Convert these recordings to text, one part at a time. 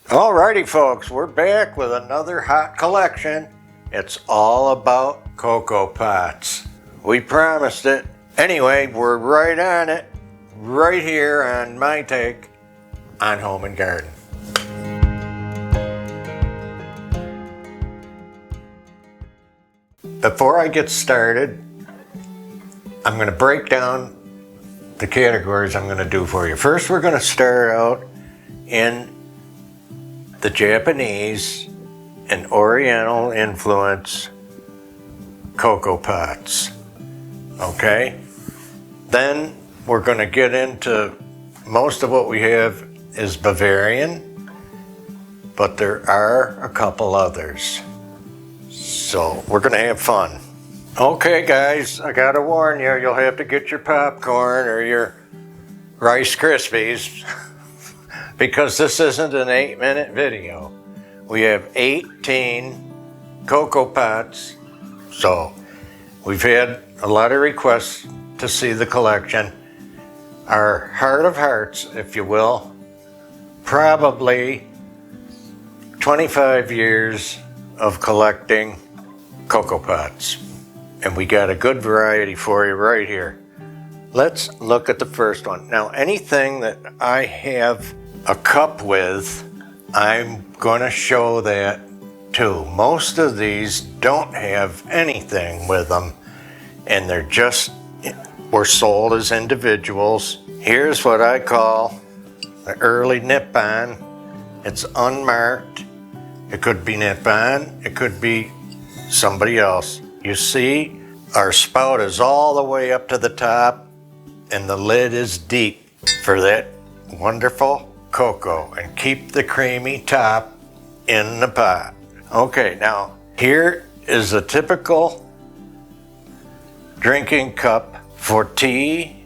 Alrighty folks, we're back with another hot collection. It's all about cocoa pots. We promised it. Anyway, we're right on it, right here on my take on Home and Garden. Before I get started, I'm going to break down the categories I'm going to do for you. First, we're going to start out in the Japanese and Oriental influence cocoa pots. Okay? Then we're going to get into most of what we have is Bavarian, but there are a couple others. So we're going to have fun. Okay guys, I gotta warn you, you'll have to get your popcorn or your Rice Krispies because this isn't an 8-minute video. We have 18 cocoa pots. So we've had a lot of requests to see the collection. Our heart of hearts, if you will, probably 25 years of collecting cocoa pots. And we got a good variety for you right here. Let's look at the first one. Now, anything that I have a cup with, I'm gonna show that too. Most of these don't have anything with them, and they're just, were sold as individuals. Here's what I call the early Nippon. It's unmarked. It could be Nippon, it could be somebody else. You see, our spout is all the way up to the top, and the lid is deep for that wonderful cocoa, and keep the creamy top in the pot. Okay, now here is a typical drinking cup for tea,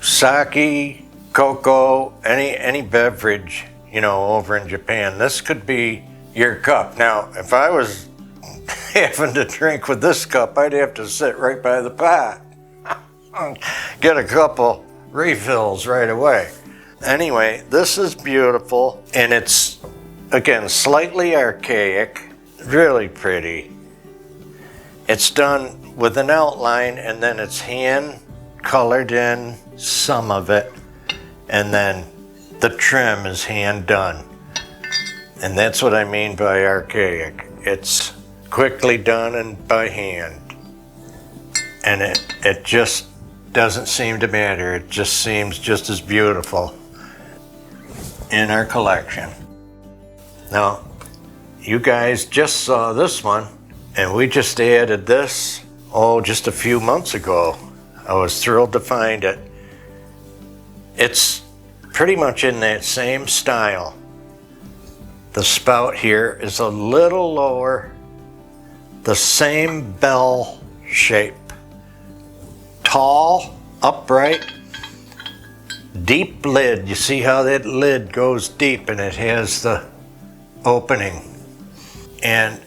sake, cocoa, any beverage, you know, over in Japan. This could be your cup. Now, if I was having to drink with this cup, I'd have to sit right by the pot. Get a couple refills right away. Anyway, this is beautiful, and it's, again, slightly archaic, really pretty. It's done with an outline, and then it's hand colored in some of it, and then the trim is hand done. And that's what I mean by archaic. It's quickly done and by hand. And it just doesn't seem to matter. It just seems just as beautiful in our collection. Now, you guys just saw this one, and we just added this, just a few months ago. I was thrilled to find it. It's pretty much in that same style. The spout here is a little lower, the same bell shape. Tall, upright, deep lid. You see how that lid goes deep and it has the opening. And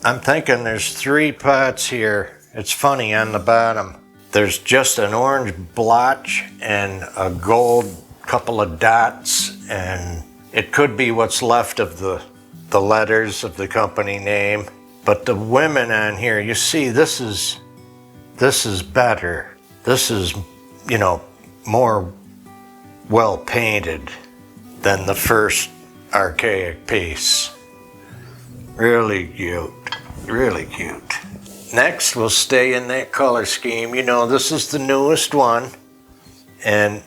I'm thinking there's 3 pots here. It's funny, on the bottom, there's just an orange blotch and a gold couple of dots, and it could be what's left of the letters of the company name. But the women on here, you see, this is better. This is, you know, more well painted than the first archaic piece. Really cute, really cute. Next, we'll stay in that color scheme. You know, this is the newest one. And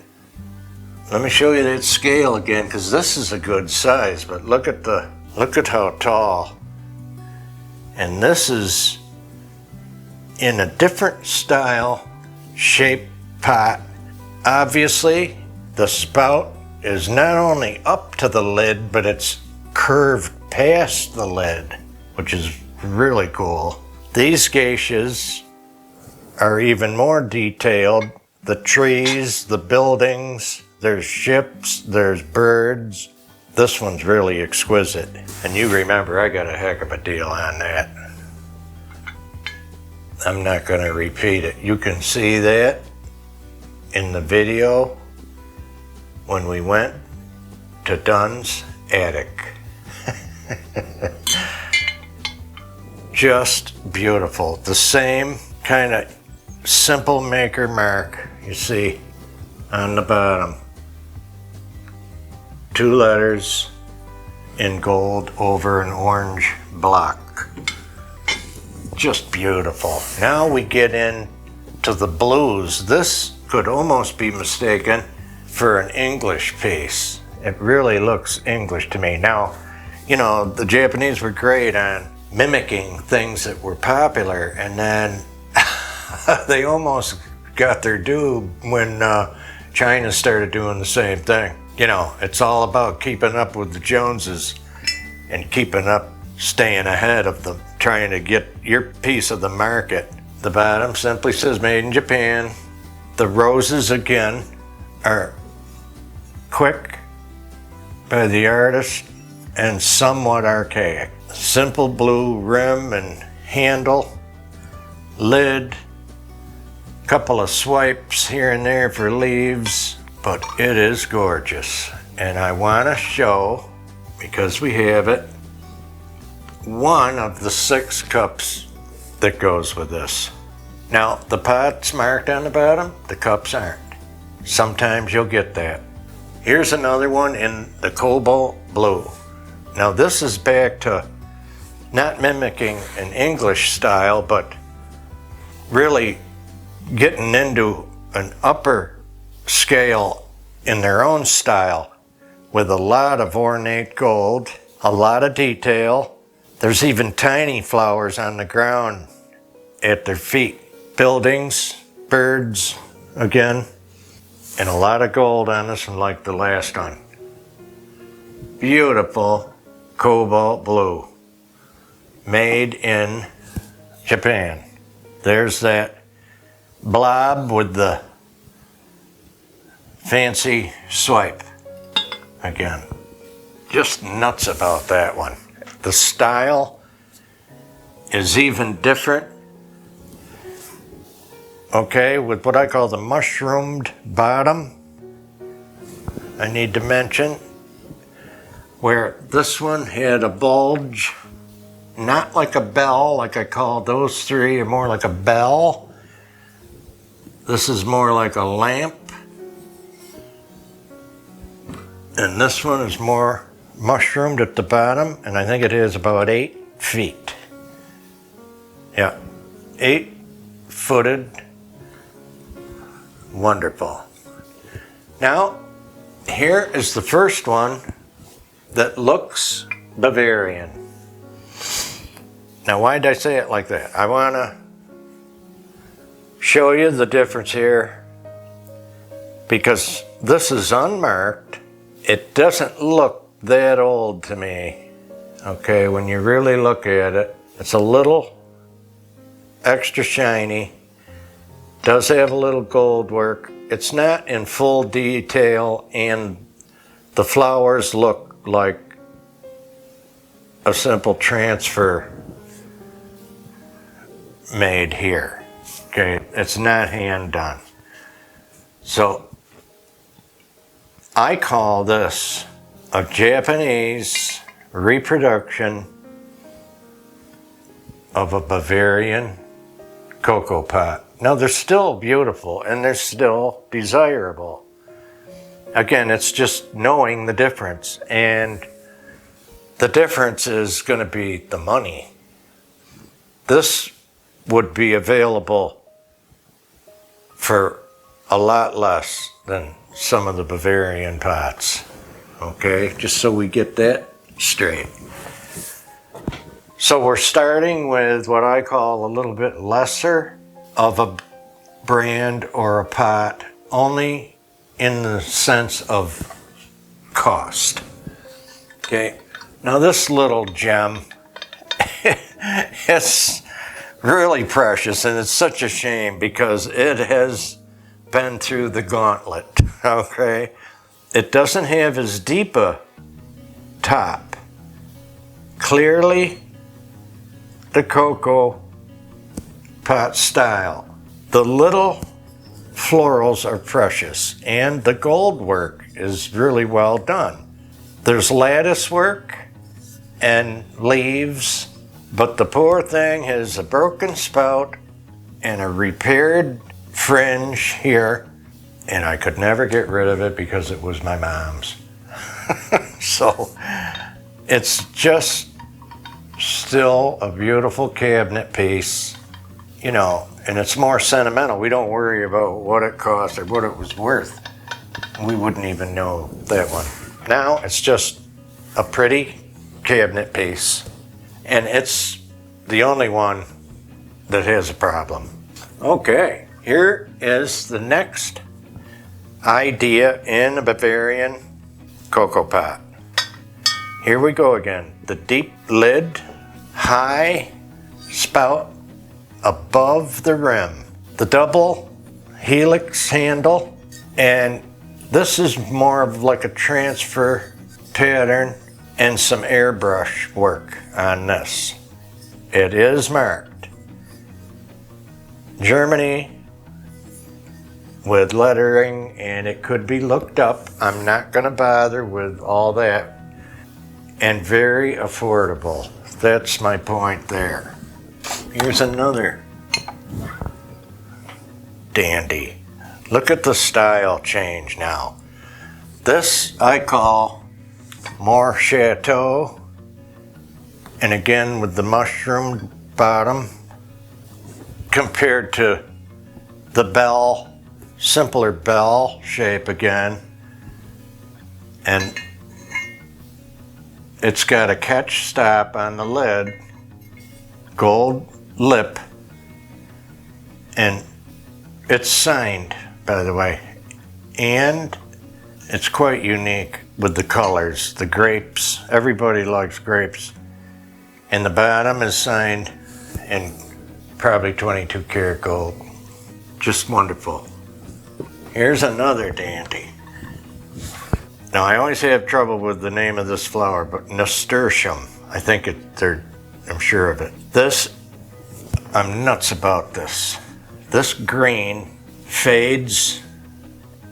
let me show you that scale again, because this is a good size, but look at how tall. And this is in a different style, shape pot. Obviously, the spout is not only up to the lid, but it's curved past the lid, which is really cool. These geishas are even more detailed. The trees, the buildings, there's ships, there's birds. This one's really exquisite. And you remember, I got a heck of a deal on that. I'm not going to repeat it. You can see that in the video when we went to Dunn's attic. Just beautiful. The same kind of simple maker mark you see on the bottom. 2 letters in gold over an orange block. Just beautiful. Now we get into the blues. This could almost be mistaken for an English piece. It really looks English to me. Now, you know, the Japanese were great on mimicking things that were popular, and then they almost got their due when China started doing the same thing. You know, it's all about keeping up with the Joneses and keeping up, staying ahead of them, trying to get your piece of the market. The bottom simply says made in Japan. The roses again are quick by the artist and somewhat archaic. Simple blue rim and handle, lid, couple of swipes here and there for leaves, but it is gorgeous. And I want to show, because we have it, one of the 6 cups that goes with this. Now, the pot's marked on the bottom, the cups aren't. Sometimes you'll get that. Here's another one in the cobalt blue. Now this is back to not mimicking an English style, but really getting into an upper scale in their own style with a lot of ornate gold, a lot of detail. There's even tiny flowers on the ground at their feet. Buildings, birds, again, and a lot of gold on this one like the last one. Beautiful cobalt blue, made in Japan. There's that blob with the fancy swipe. Again, just nuts about that one. The style is even different. Okay, with what I call the mushroomed bottom. I need to mention where this one had a bulge, not like a bell, like I call those 3 are more like a bell. This is more like a lamp. And this one is more mushroomed at the bottom, and I think it is about 8 feet. Yeah, 8-footed. Wonderful. Now, here is the first one that looks Bavarian. Now, why did I say it like that? I want to show you the difference here because this is unmarked. It doesn't look that old to me. Okay, when you really look at it, it's a little extra shiny. Does have a little gold work. It's not in full detail, and the flowers look like a simple transfer made here. Okay, it's not hand done. So I call this a Japanese reproduction of a Bavarian cocoa pot. Now they're still beautiful and they're still desirable. Again, it's just knowing the difference, and the difference is going to be the money. This would be available for a lot less than some of the Bavarian pots. Okay, just so we get that straight. So we're starting with what I call a little bit lesser of a brand or a pot, only in the sense of cost. Okay, now this little gem, it's really precious, and it's such a shame because it has been through the gauntlet. Okay, it doesn't have as deep a top. Clearly the cocoa pot style. The little florals are precious, and the gold work is really well done. There's lattice work and leaves, but the poor thing has a broken spout and a repaired fringe here, and I could never get rid of it because it was my mom's. So it's just still a beautiful cabinet piece, you know, and it's more sentimental. We don't worry about what it cost or what it was worth. We wouldn't even know that one. Now it's just a pretty cabinet piece, and it's the only one that has a problem. Okay, here is the next idea in a Bavarian cocoa pot. Here we go again. The deep lid, high spout above the rim, the double helix handle, and this is more of like a transfer pattern and some airbrush work on this. It is marked Germany with lettering, and it could be looked up. I'm not gonna bother with all that. And very affordable. That's my point there. Here's another dandy. Look at the style change now. This I call more chateau, and again with the mushroom bottom compared to the bell, simpler bell shape again, and it's got a catch stop on the lid, gold lip, and it's signed, by the way, and it's quite unique with the colors, the grapes. Everybody likes grapes. And the bottom is signed in probably 22 karat gold. Just wonderful. Here's another dandy. Now, I always have trouble with the name of this flower, but Nasturtium, I think I'm sure of it. This, I'm nuts about this. This green fades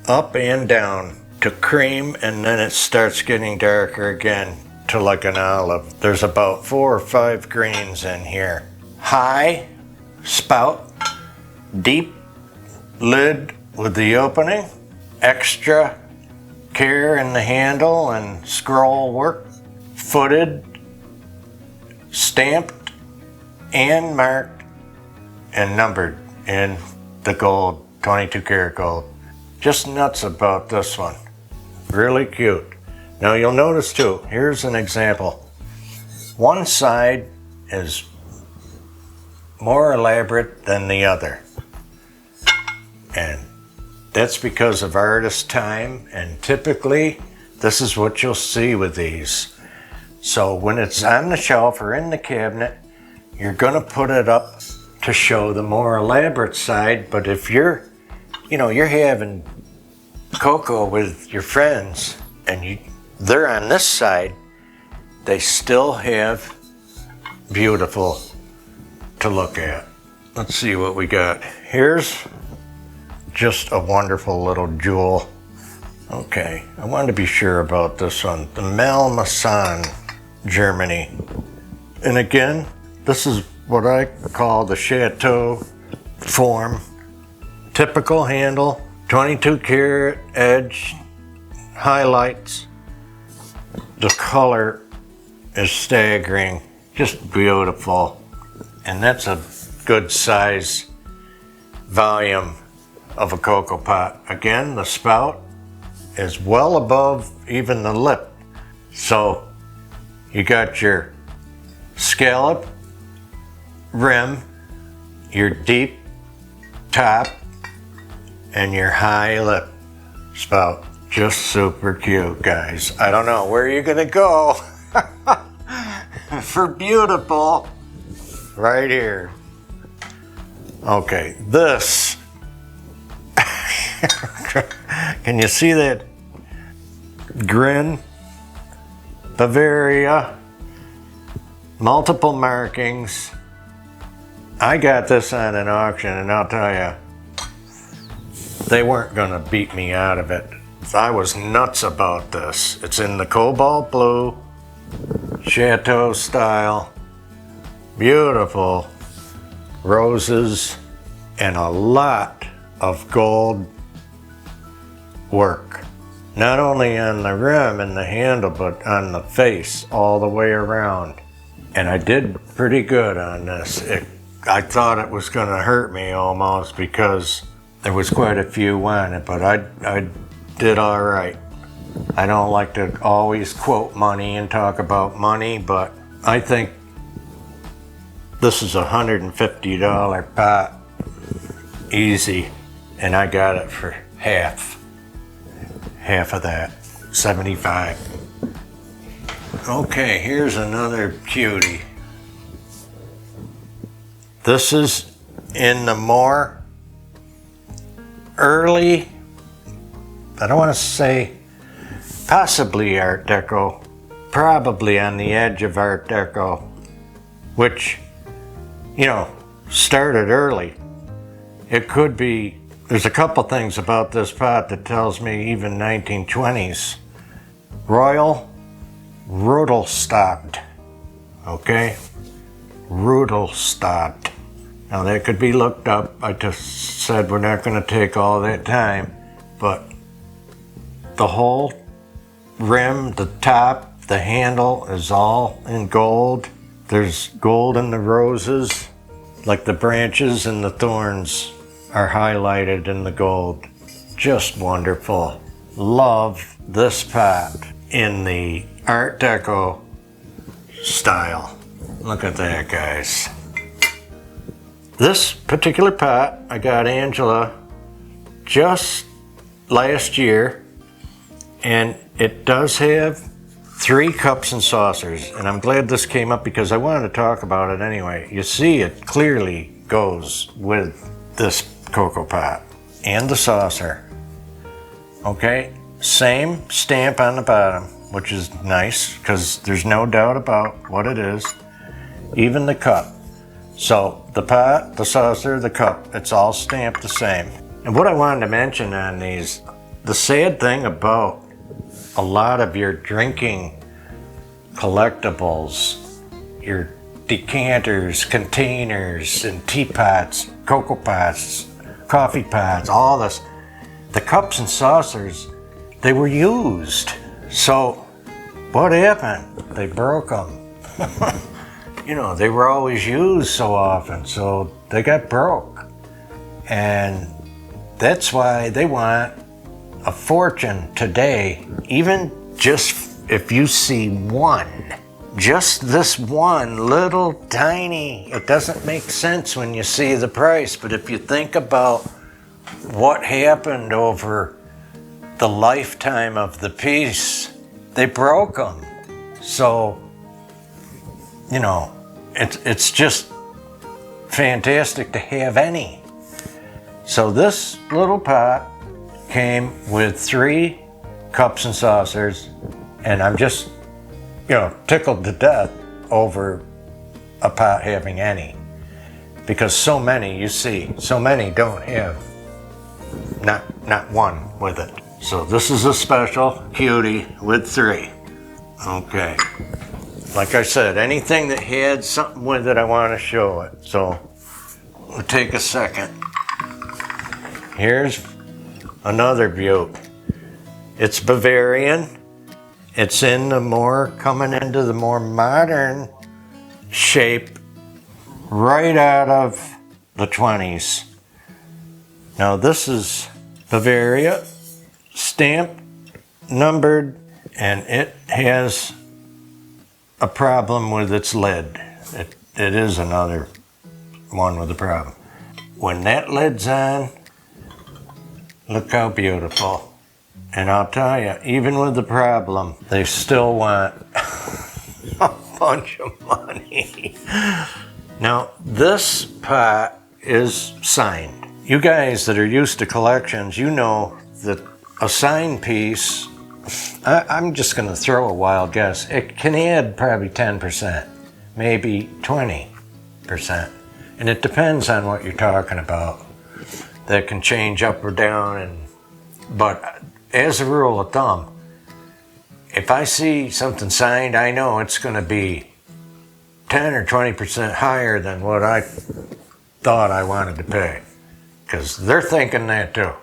up and down to cream, and then it starts getting darker again to like an olive. There's about 4 or 5 greens in here. High spout, deep lid with the opening, extra care in the handle and scroll work, footed, stamped, and marked and numbered in the gold, 22 karat gold. Just nuts about this one. Really cute. Now you'll notice too, here's an example. One side is more elaborate than the other. And that's because of artist time, and typically this is what you'll see with these. So when it's on the shelf or in the cabinet, you're gonna put it up to show the more elaborate side, but if you're having cocoa with your friends and they're on this side, they still have beautiful to look at. Let's see what we got. Here's just a wonderful little jewel. Okay, I wanted to be sure about this one. The Malmaison, Germany. And again, this is what I call the chateau form. Typical handle, 22 karat edge, highlights. The color is staggering, just beautiful. And that's a good size volume of a cocoa pot. Again, the spout is well above even the lip. So you got your scallop rim, your deep top, and your high lip spout. Just super cute, guys. I don't know where you're gonna go for beautiful. Right here. Okay, this. Can you see that grin? Bavaria. Multiple markings. I got this on an auction, and I'll tell you, they weren't gonna beat me out of it. I was nuts about this. It's in the cobalt blue, chateau style, beautiful roses, and a lot of gold work. Not only on the rim and the handle, but on the face all the way around. And I did pretty good on this. I thought it was gonna hurt me almost because there was quite a few on it, but I did all right. I don't like to always quote money and talk about money, but I think this is a $150 pot, easy, and I got it for half of that, 75. Okay, here's another cutie. This is in the more early, I don't want to say possibly Art Deco, probably on the edge of Art Deco, which, you know, started early. It could be, there's a couple things about this pot that tells me even 1920s. Royal Rudelstadt, okay? Rudelstadt. Now that could be looked up. I just said we're not going to take all that time, but the whole rim, the top, the handle is all in gold. There's gold in the roses, like the branches and the thorns are highlighted in the gold. Just wonderful. Love this pot in the Art Deco style. Look at that, guys. This particular pot I got Angela just last year, and it does have 3 cups and saucers, and I'm glad this came up because I wanted to talk about it anyway. You see it clearly goes with this cocoa pot and the saucer. Okay, same stamp on the bottom, which is nice because there's no doubt about what it is. Even the cup. So the pot, the saucer, the cup, it's all stamped the same. And what I wanted to mention on these, the sad thing about a lot of your drinking collectibles, your decanters, containers, and teapots, cocoa pots, coffee pots, all this, the cups and saucers, they were used. So what happened? They broke them. You know, they were always used so often, so they got broke. And that's why they want a fortune today, even just if you see one, just this one little tiny, it doesn't make sense when you see the price, but if you think about what happened over the lifetime of the piece, they broke them. So, you know, it's just fantastic to have any. So this little pot came with 3 cups and saucers, and I'm just, you know, tickled to death over a pot having any, because so many, you see, so many don't have not one with it. So this is a special cutie with 3. Okay. Like I said, anything that had something with it, I want to show it. So we'll take a second. Here's another beaut. It's Bavarian. It's in the more, coming into the more modern shape right out of the 20s. Now this is Bavaria, stamped, numbered, and it has a problem with its lid. It is another one with a problem. When that lid's on, look how beautiful. And I'll tell you, even with the problem, they still want a bunch of money. Now, this pot is signed. You guys that are used to collections, you know that a signed piece, I'm just going to throw a wild guess, it can add probably 10%, maybe 20%. And it depends on what you're talking about. That can change up or down, but as a rule of thumb, if I see something signed, I know it's going to be 10 or 20% higher than what I thought I wanted to pay. Because they're thinking that too.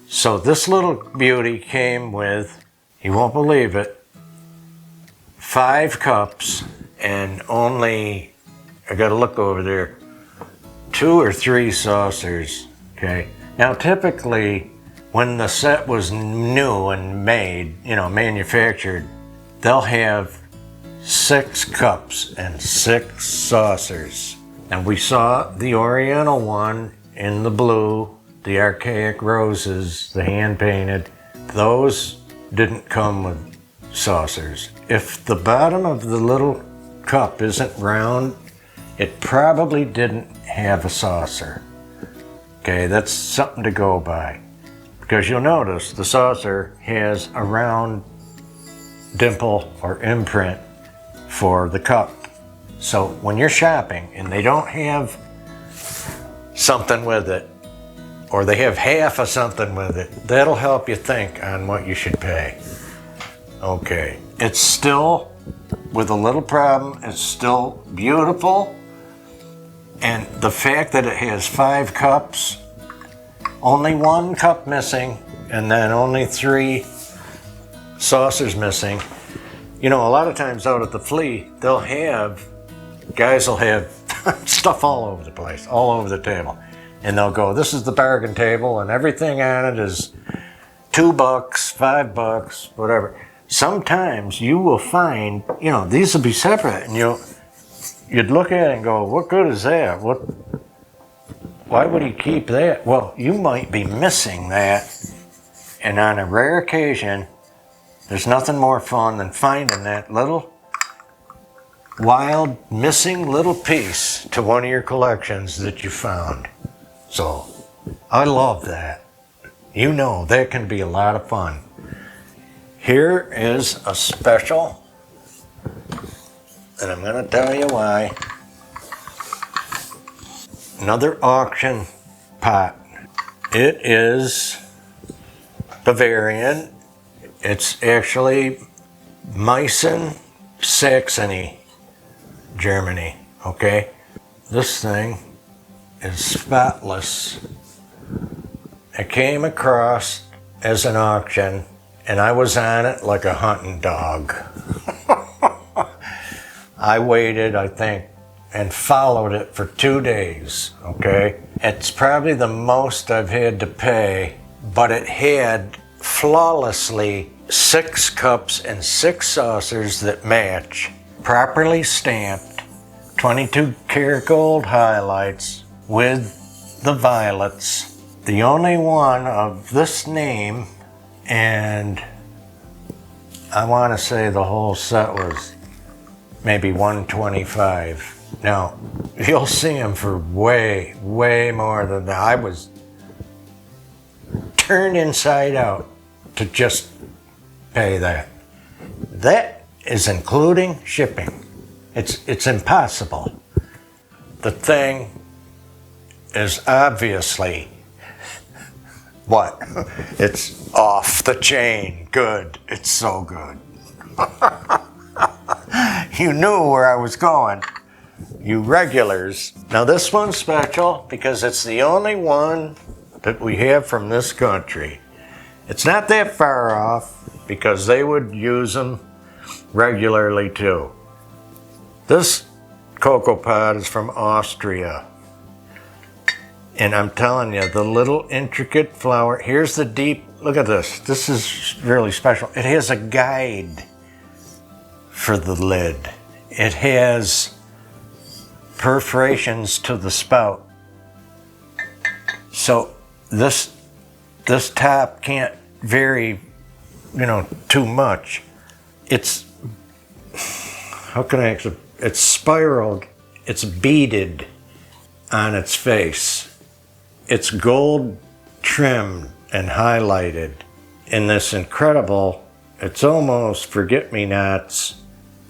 So this little beauty came with, you won't believe it, 5 cups and only, I gotta look over there, 2 or 3 saucers, okay? Now typically, when the set was new and made, you know, manufactured, they'll have 6 cups and 6 saucers. And we saw the Oriental one in the blue, the archaic roses, the hand-painted. Those didn't come with saucers. If the bottom of the little cup isn't round, it probably didn't have a saucer. Okay, that's something to go by. Because you'll notice the saucer has a round dimple or imprint for the cup. So when you're shopping and they don't have something with it, or they have half of something with it, that'll help you think on what you should pay. Okay, it's still, with a little problem, it's still beautiful. And the fact that it has 5 cups, only 1 cup missing, and then only 3 saucers missing. You know, a lot of times out at the flea, guys will have stuff all over the place, all over the table. And they'll go, this is the bargain table, and everything on it is $2, $5, whatever. Sometimes you will find, you know, these will be separate, and you'd look at it and go, what good is that? Why would he keep that? Well, you might be missing that, and on a rare occasion, there's nothing more fun than finding that little wild missing little piece to one of your collections that you found. So, I love that. You know, that can be a lot of fun. Here is a special, and I'm going to tell you why. Another auction pot. It is Bavarian. It's actually Meissen, Saxony, Germany, okay? This thing is spotless. It came across as an auction, and I was on it like a hunting dog. I waited, I think, and followed it for 2 days, okay? It's probably the most I've had to pay, but it had flawlessly 6 cups and 6 saucers that match, properly stamped, 22 karat gold highlights with the violets. The only one of this name, and I want to say the whole set was maybe $125. Now, you'll see them for way, way more than that. I was turned inside out to just pay that. That is including shipping. It's impossible. The thing is obviously, what? It's off the chain. Good. It's so good. You knew where I was going. You regulars. Now this one's special because it's the only one that we have from this country. It's not that far off because they would use them regularly too. This cocoa pot is from Austria. And I'm telling you, the little intricate flower, here's the deep, look at this. This is really special. It has a guide for the lid. It has perforations to the spout. So this top can't vary, too much. It's, how can I explain? It's spiraled, it's beaded on its face. It's gold trimmed and highlighted in this incredible, it's almost forget-me-nots,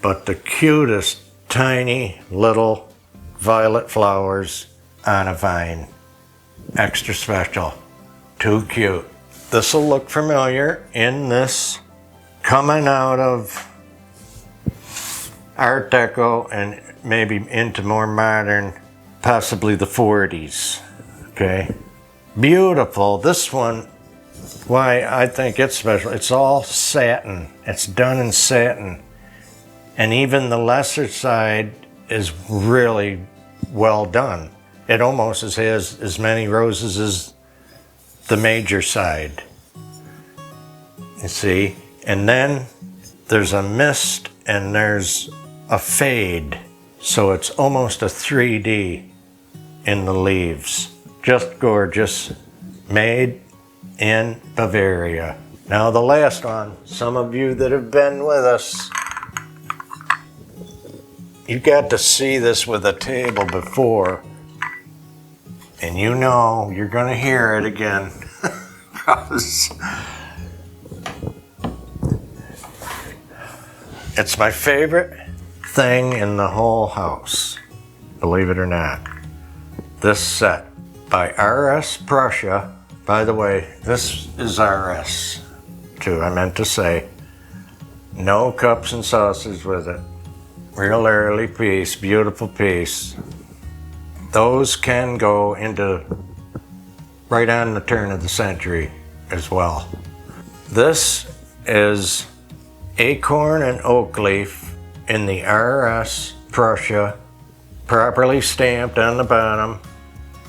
but the cutest tiny little violet flowers on a vine. Extra special. Too cute. This will look familiar in this coming out of Art Deco and maybe into more modern, possibly the 40s. Okay, beautiful. This one, why I think it's special, it's all satin. It's done in satin. And even the lesser side is really well done. It almost has as many roses as the major side. You see? And then there's a mist and there's a fade. So it's almost a 3D in the leaves. Just gorgeous. Made in Bavaria. Now the last one, some of you that have been with us, you got to see this with a table before, and you know you're going to hear it again. It's my favorite thing in the whole house, believe it or not. This set by RS Prussia. By the way, this is RS too, I meant to say. No cups and saucers with it. Real early piece, beautiful piece. Those can go into right on the turn of the century as well. This is acorn and oak leaf in the RS Prussia, properly stamped on the bottom.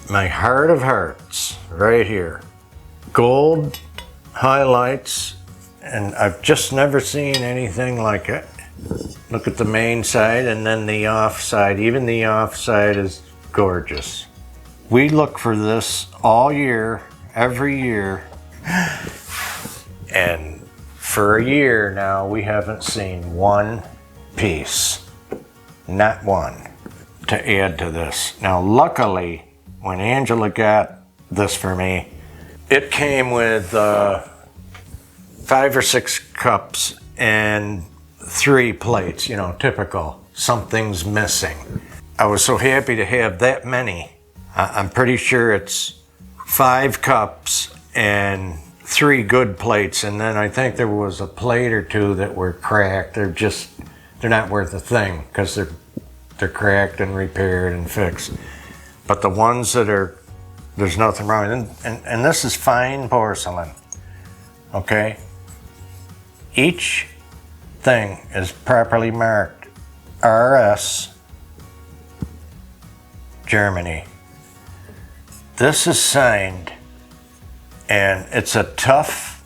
My heart of hearts, right here. Gold highlights, and I've just never seen anything like it. Look at the main side and then the off side. Even the off side is gorgeous. We look for this all year, every year. And for a year now, we haven't seen one piece. Not one to add to this. Now, luckily, when Angela got this for me, it came with 5 or 6 cups and 3 plates, you know, typical. Something's missing. I was so happy to have that many. I'm pretty sure it's 5 cups and 3 good plates, and then I think there was a plate or 2 that were cracked. They're not worth a thing because they're cracked and repaired and fixed. But the ones that are, there's nothing wrong. And this is fine porcelain, okay? Each thing is properly marked RS Germany. This is signed, and it's a tough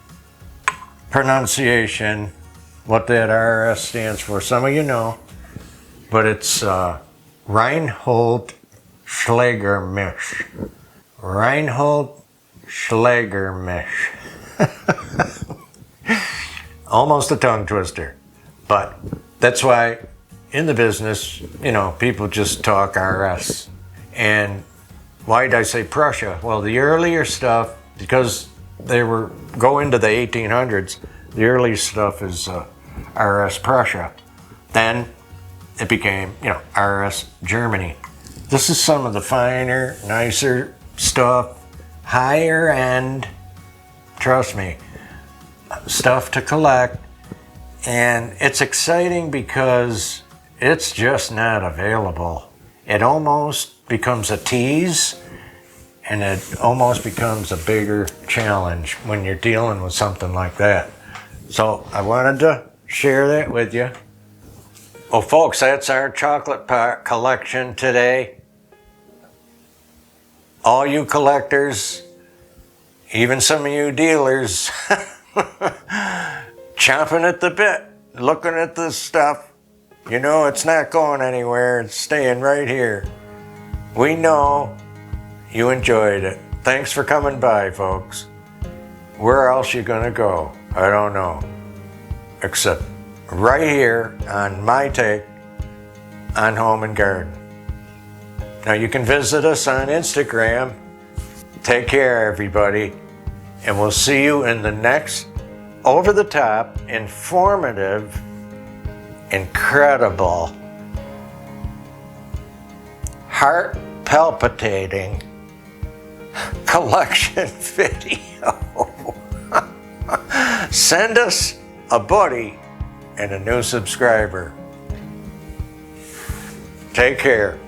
pronunciation what that RS stands for. Some of you know, but it's Reinhold Schlägermisch. Reinhold Schlägermisch. Almost a tongue twister, but that's why in the business, you know, people just talk RS. And why did I say Prussia? Well, the earlier stuff, because they were go into the 1800s, the early stuff is RS Prussia. Then it became, you know, RS Germany. This is some of the finer, nicer stuff, higher end, trust me, stuff to collect. And it's exciting because it's just not available. It almost becomes a tease, and it almost becomes a bigger challenge when you're dealing with something like that. So I wanted to share that with you. Well, folks, that's our chocolate pot collection today. All you collectors, even some of you dealers, chomping at the bit, looking at this stuff. You know it's not going anywhere, it's staying right here. We know you enjoyed it. Thanks for coming by, folks. Where else you gonna go? I don't know. Except right here on my take on Home and Garden. Now you can visit us on Instagram. Take care, everybody. And we'll see you in the next over-the-top, informative, incredible, heart-palpitating collection video. Send us a buddy, and a new subscriber. Take care.